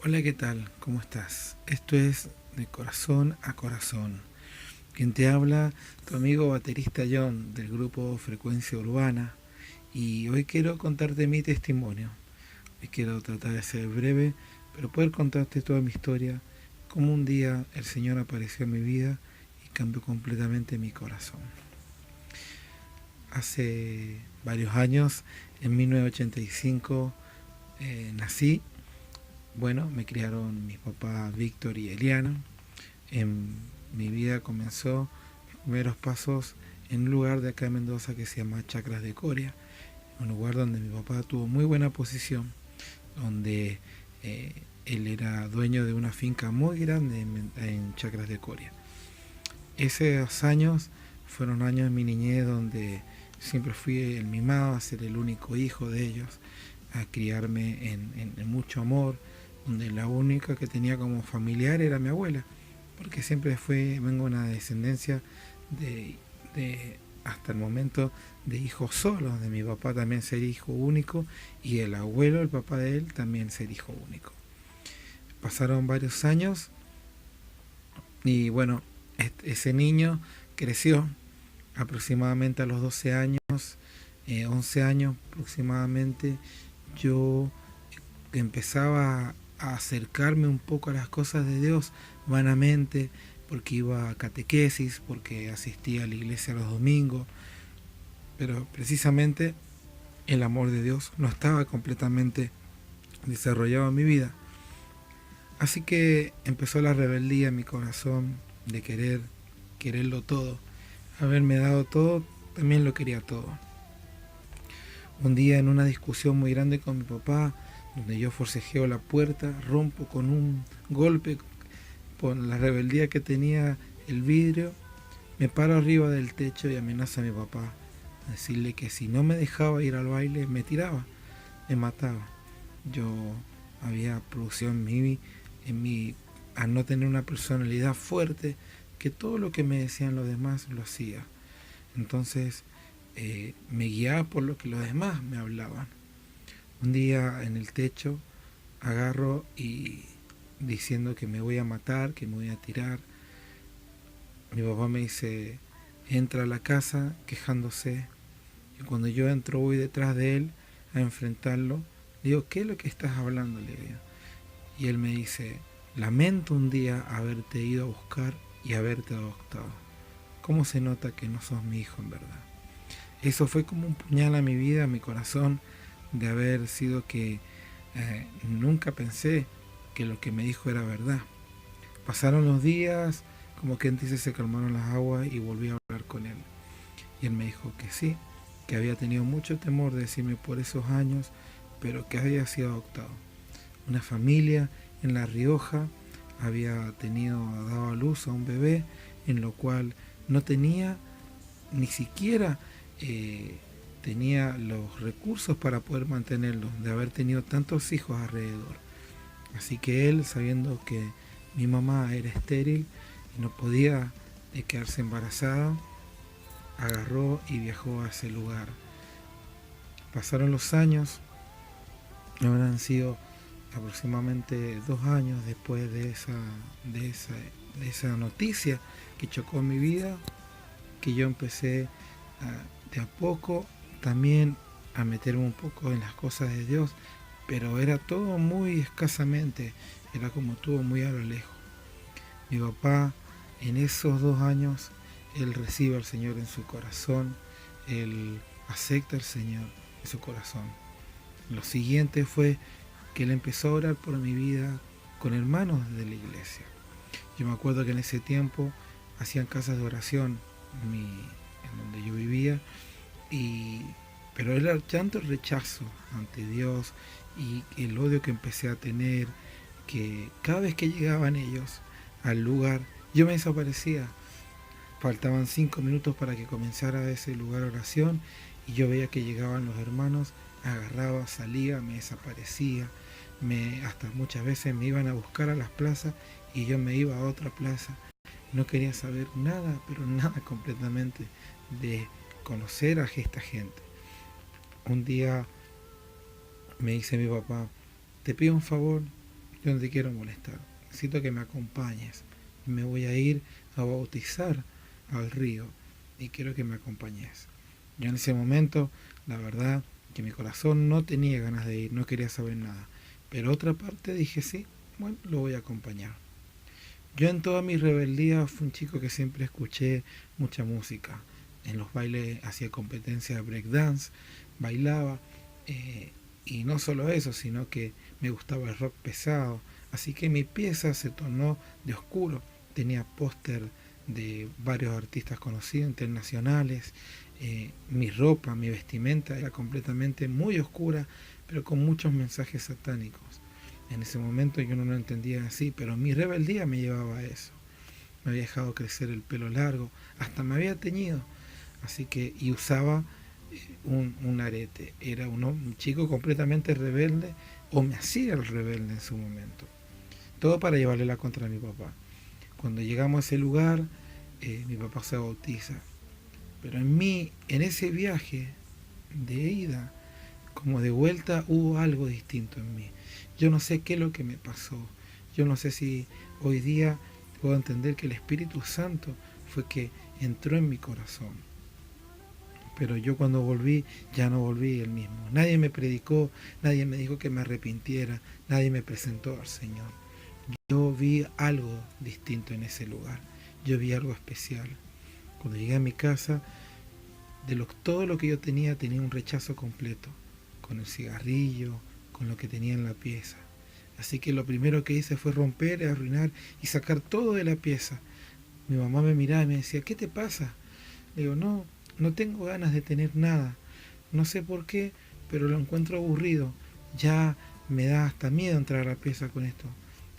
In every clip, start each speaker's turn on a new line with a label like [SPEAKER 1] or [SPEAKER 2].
[SPEAKER 1] Hola, ¿qué tal? ¿Cómo estás? Esto es de corazón a corazón. Quien te habla, tu amigo baterista John del grupo Frecuencia Urbana. Y hoy quiero contarte mi testimonio. Hoy quiero tratar de ser breve, pero poder contarte toda mi historia, cómo un día el Señor apareció en mi vida y cambió completamente mi corazón. Hace varios años, en 1985, nací. Bueno, me criaron mis papás Víctor y Eliana. En mi vida comenzó mis primeros pasos en un lugar de acá de Mendoza que se llama Chacras de Coria, un lugar donde mi papá tuvo muy buena posición, donde él era dueño de una finca muy grande en Chacras de Coria. Esos años fueron años de mi niñez donde siempre fui el mimado, a ser el único hijo de ellos, a criarme en mucho amor, donde la única que tenía como familiar era mi abuela, porque siempre vengo de una descendencia de, hasta el momento, de hijos solos, de mi papá también ser hijo único y el abuelo, el papá de él, también ser hijo único. Pasaron varios años y bueno, ese niño creció aproximadamente a los 12 años, 11 años aproximadamente. Yo empezaba a acercarme un poco a las cosas de Dios vanamente, porque iba a catequesis, porque asistía a la iglesia los domingos, pero precisamente el amor de Dios no estaba completamente desarrollado en mi vida. Así que empezó la rebeldía en mi corazón de quererlo todo. Haberme dado todo, también lo quería todo. Un día en una discusión muy grande con mi papá, donde yo forcejeo la puerta, rompo con un golpe por la rebeldía que tenía el vidrio, me paro arriba del techo y amenazo a mi papá, a decirle que si no me dejaba ir al baile me tiraba, me mataba. Yo había producido en mí, al no tener una personalidad fuerte, que todo lo que me decían los demás lo hacía. Entonces me guiaba por lo que los demás me hablaban. Un día en el techo agarro y diciendo que me voy a matar, que me voy a tirar. Mi papá me dice, entra a la casa quejándose. Y cuando yo entro voy detrás de él a enfrentarlo. Le digo, ¿qué es lo que estás hablando? Le digo. Y él me dice, lamento un día haberte ido a buscar y haberte adoptado. ¿Cómo se nota que no sos mi hijo en verdad? Eso fue como un puñal a mi vida, a mi corazón, de haber sido que nunca pensé que lo que me dijo era verdad. Pasaron los días, como quien dice, se calmaron las aguas y volví a hablar con él. Y él me dijo que sí, que había tenido mucho temor de decirme por esos años, pero que había sido adoptado. Una familia en La Rioja había dado a luz a un bebé, en lo cual no tenía ni siquiera tenía los recursos para poder mantenerlo, de haber tenido tantos hijos alrededor. Así que él, sabiendo que mi mamá era estéril y no podía quedarse embarazada, agarró y viajó a ese lugar. Pasaron los años, habrán sido aproximadamente 2 años después de esa, de esa noticia que chocó mi vida, que yo empecé de a poco también a meterme un poco en las cosas de Dios, pero era todo muy escasamente, era como todo muy a lo lejos. Mi papá en esos 2 años, él recibe al Señor en su corazón, él acepta al Señor en su corazón. Lo siguiente fue que él empezó a orar por mi vida con hermanos de la iglesia. Yo me acuerdo que en ese tiempo hacían casas de oración en donde yo vivía, y, pero era tanto el rechazo ante Dios y el odio que empecé a tener, que cada vez que llegaban ellos al lugar, yo me desaparecía. Faltaban 5 minutos para que comenzara ese lugar de oración y yo veía que llegaban los hermanos, agarraba, salía, me desaparecía, hasta muchas veces me iban a buscar a las plazas y yo me iba a otra plaza. No quería saber nada, pero nada completamente de conocer a esta gente. Un día me dice mi papá, te pido un favor, yo no te quiero molestar, necesito que me acompañes. Me voy a ir a bautizar al río y quiero que me acompañes. Yo en ese momento, la verdad, que mi corazón no tenía ganas de ir, no quería saber nada. Pero otra parte dije, sí, bueno, lo voy a acompañar. Yo en toda mi rebeldía fui un chico que siempre escuché mucha música. En los bailes hacía competencia de breakdance, bailaba, y no solo eso, sino que me gustaba el rock pesado. Así que mi pieza se tornó de oscuro. Tenía póster de varios artistas conocidos, internacionales. Mi ropa, mi vestimenta era completamente muy oscura, pero con muchos mensajes satánicos. En ese momento yo no lo entendía así, pero mi rebeldía me llevaba a eso. Me había dejado crecer el pelo largo, hasta me había teñido. Así que, y usaba un arete. Era un chico completamente rebelde, o me hacía el rebelde en su momento. Todo para llevarle la contra a mi papá. Cuando llegamos a ese lugar, mi papá se bautiza. Pero en mí, en ese viaje de ida, como de vuelta, hubo algo distinto en mí. Yo no sé qué es lo que me pasó. Yo no sé si hoy día puedo entender que el Espíritu Santo fue que entró en mi corazón. Pero yo cuando volví, ya no volví el mismo. Nadie me predicó, nadie me dijo que me arrepintiera, nadie me presentó al Señor. Yo vi algo distinto en ese lugar. Yo vi algo especial. Cuando llegué a mi casa, todo lo que yo tenía un rechazo completo. Con el cigarrillo, con lo que tenía en la pieza. Así que lo primero que hice fue romper, arruinar y sacar todo de la pieza. Mi mamá me miraba y me decía, ¿qué te pasa? Le digo, no, no tengo ganas de tener nada. No sé por qué, pero lo encuentro aburrido. Ya me da hasta miedo entrar a la pieza con esto.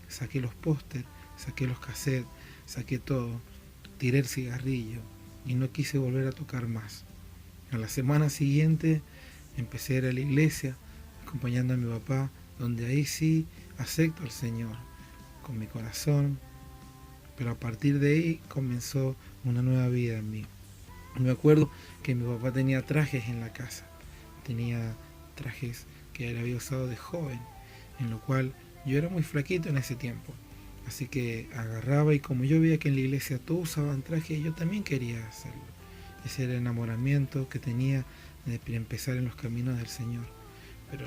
[SPEAKER 1] Saqué los pósters, saqué los cassettes, saqué todo. Tiré el cigarrillo y no quise volver a tocar más. A la semana siguiente empecé a ir a la iglesia acompañando a mi papá, donde ahí sí acepto al Señor con mi corazón, pero a partir de ahí comenzó una nueva vida en mí. Me acuerdo que mi papá tenía trajes en la casa, tenía trajes que él había usado de joven, en lo cual yo era muy flaquito en ese tiempo, así que agarraba y como yo veía que en la iglesia todos usaban trajes, yo también quería hacerlo. Ese era el enamoramiento que tenía de empezar en los caminos del Señor. Pero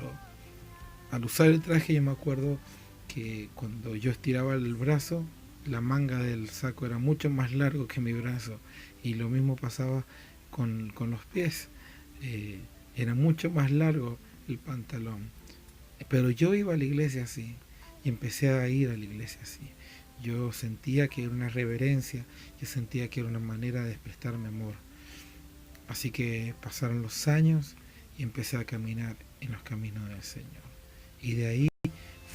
[SPEAKER 1] al usar el traje yo me acuerdo que cuando yo estiraba el brazo, la manga del saco era mucho más largo que mi brazo, y lo mismo pasaba con los pies. Era mucho más largo el pantalón. Pero yo iba a la iglesia así, y empecé a ir a la iglesia así. Yo sentía que era una reverencia, yo sentía que era una manera de prestarme amor. Así que pasaron los años y empecé a caminar en los caminos del Señor. Y de ahí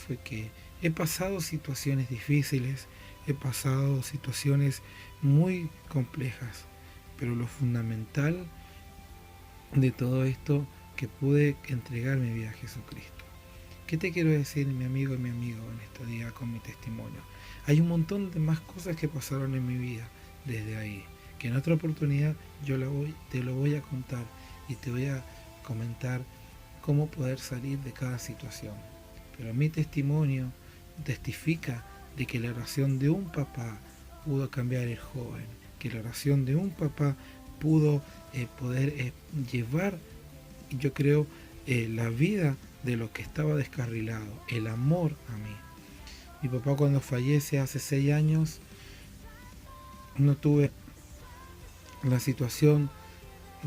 [SPEAKER 1] fue que he pasado situaciones difíciles, he pasado situaciones muy complejas, pero lo fundamental de todo esto, que pude entregar mi vida a Jesucristo. ¿Qué te quiero decir, mi amigo y mi amigo, en este día con mi testimonio? Hay un montón de más cosas que pasaron en mi vida desde ahí, que en otra oportunidad te lo voy a contar y te voy a comentar cómo poder salir de cada situación. Pero mi testimonio testifica de que la oración de un papá pudo cambiar el joven, que la oración de un papá pudo poder llevar, yo creo, la vida de lo que estaba descarrilado, el amor a mí. Mi papá cuando fallece hace 6 años, no tuve la situación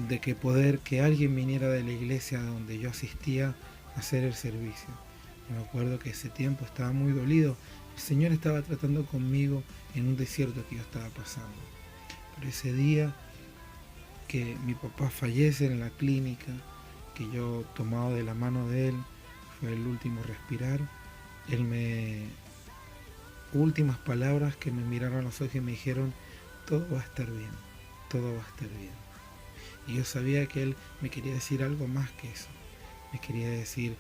[SPEAKER 1] de que alguien viniera de la iglesia donde yo asistía a hacer el servicio. Me acuerdo que ese tiempo estaba muy dolido. El Señor estaba tratando conmigo en un desierto que yo estaba pasando. Pero ese día que mi papá fallece en la clínica, que yo tomado de la mano de él, fue el último respirar, últimas palabras que me miraron a los ojos y me dijeron, todo va a estar bien, todo va a estar bien. Y yo sabía que él me quería decir algo más que eso. Me quería decir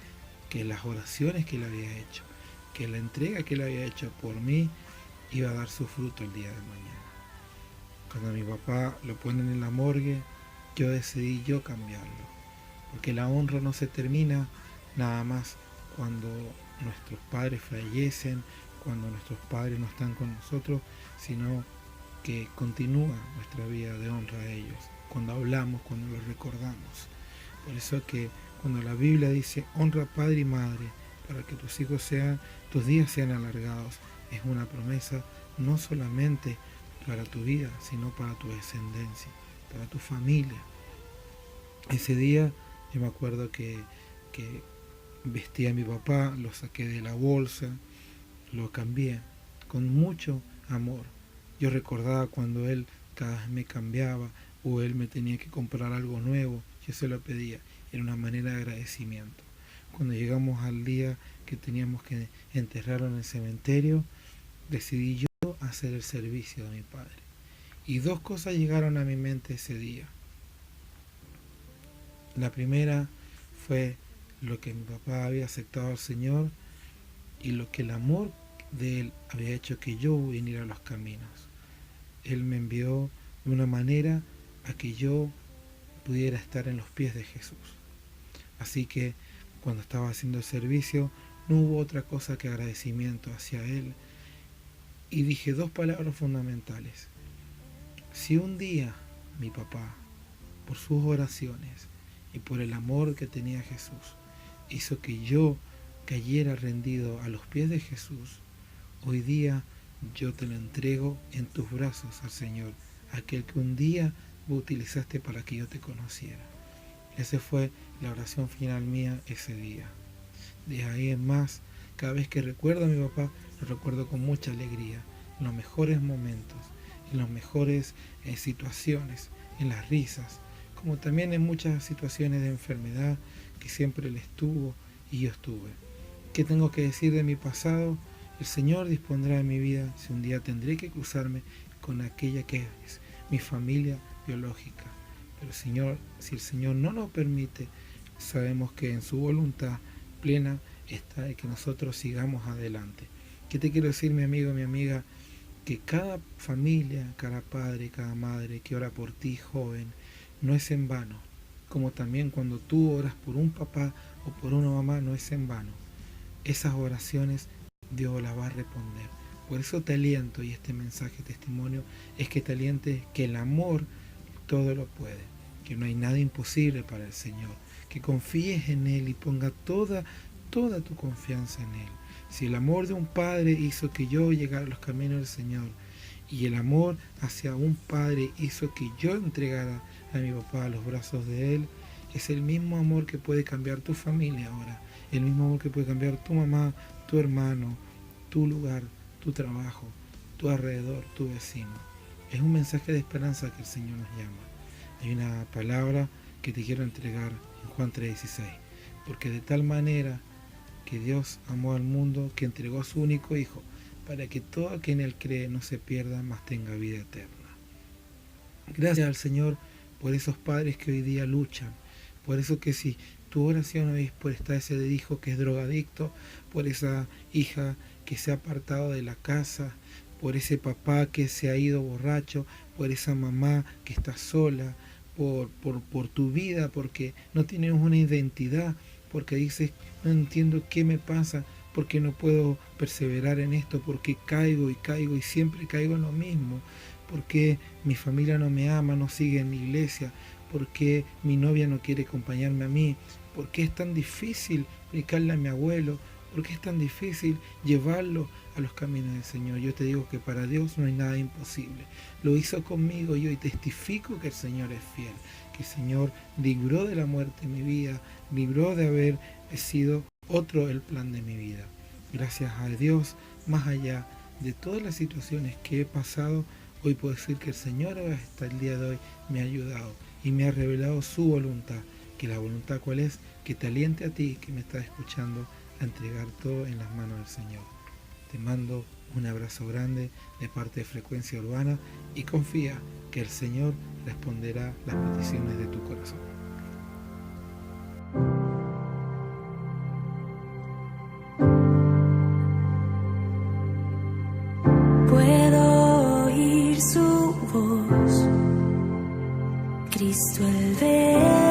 [SPEAKER 1] que las oraciones que él había hecho, que la entrega que él había hecho por mí, iba a dar su fruto el día de mañana. Cuando a mi papá lo ponen en la morgue, yo decidí cambiarlo. Porque la honra no se termina nada más cuando nuestros padres fallecen, cuando nuestros padres no están con nosotros, sino que continúa nuestra vida de honra a ellos, cuando hablamos, cuando los recordamos. Por eso que cuando la Biblia dice honra a padre y madre para que tus tus días sean alargados, es una promesa no solamente para tu vida, sino para tu descendencia, para tu familia. Ese día yo me acuerdo que vestí a mi papá, lo saqué de la bolsa, lo cambié con mucho amor. Yo recordaba cuando él cada vez me cambiaba o él me tenía que comprar algo nuevo, yo se lo pedía. Era una manera de agradecimiento. Cuando llegamos al día que teníamos que enterrarlo en el cementerio, decidí yo hacer el servicio de mi padre. Y dos cosas llegaron a mi mente ese día. La primera fue lo que mi papá había aceptado al Señor y lo que el amor de Él había hecho que yo viniera a los caminos. Él me envió de una manera a que yo pudiera estar en los pies de Jesús. Así que cuando estaba haciendo el servicio no hubo otra cosa que agradecimiento hacia Él. Y dije dos palabras fundamentales. Si un día mi papá, por sus oraciones y por el amor que tenía a Jesús, hizo que yo cayera rendido a los pies de Jesús, hoy día yo te lo entrego en tus brazos al Señor, aquel que un día vos utilizaste para que yo te conociera. Esa fue la oración final mía ese día. De ahí en más, cada vez que recuerdo a mi papá, lo recuerdo con mucha alegría, en los mejores momentos, en las mejores situaciones, en las risas, como también en muchas situaciones de enfermedad que siempre él estuvo y yo estuve. ¿Qué tengo que decir de mi pasado? El Señor dispondrá de mi vida si un día tendré que cruzarme con aquella que es mi familia biológica. Pero Señor, si el Señor no lo permite, sabemos que en su voluntad plena está de que nosotros sigamos adelante. ¿Qué te quiero decir, mi amigo, mi amiga? Que cada familia, cada padre, cada madre que ora por ti, joven, no es en vano. Como también cuando tú oras por un papá o por una mamá, no es en vano. Esas oraciones Dios las va a responder. Por eso te aliento, y este mensaje, testimonio, es que te alientes que el amor todo lo puede, que no hay nada imposible para el Señor, que confíes en Él y ponga toda tu confianza en Él. Si el amor de un padre hizo que yo llegara a los caminos del Señor, y el amor hacia un padre hizo que yo entregara a mi papá a los brazos de Él, es el mismo amor que puede cambiar tu familia ahora, el mismo amor que puede cambiar tu mamá, tu hermano, tu lugar, tu trabajo, tu alrededor, tu vecino. Es un mensaje de esperanza que el Señor nos llama. Hay una palabra que te quiero entregar en Juan 3:16, porque de tal manera que Dios amó al mundo que entregó a su único Hijo, para que todo aquel en Él cree no se pierda, mas tenga vida eterna. Gracias al Señor por esos padres que hoy día luchan, por eso que si tu oración hoy es por ese hijo que es drogadicto, por esa hija que se ha apartado de la casa, por ese papá que se ha ido borracho, por esa mamá que está sola, por tu vida, porque no tienes una identidad, porque dices, no entiendo qué me pasa, porque no puedo perseverar en esto, porque caigo y siempre caigo en lo mismo, porque mi familia no me ama, no sigue en mi iglesia, porque mi novia no quiere acompañarme a mí, porque es tan difícil explicarle a mi abuelo, porque es tan difícil llevarlo a los caminos del Señor. Yo te digo que para Dios no hay nada imposible. Lo hizo conmigo y hoy testifico que el Señor es fiel, que el Señor libró de la muerte mi vida, libró de haber sido otro el plan de mi vida. Gracias a Dios, más allá de todas las situaciones que he pasado, hoy puedo decir que el Señor hasta el día de hoy me ha ayudado y me ha revelado su voluntad. Que la voluntad cuál es, que te aliente a ti que me estás escuchando a entregar todo en las manos del Señor. Te mando un abrazo grande de parte de Frecuencia Urbana y confía que el Señor responderá las peticiones de tu corazón.
[SPEAKER 2] Puedo oír su voz, Cristo el Verbo.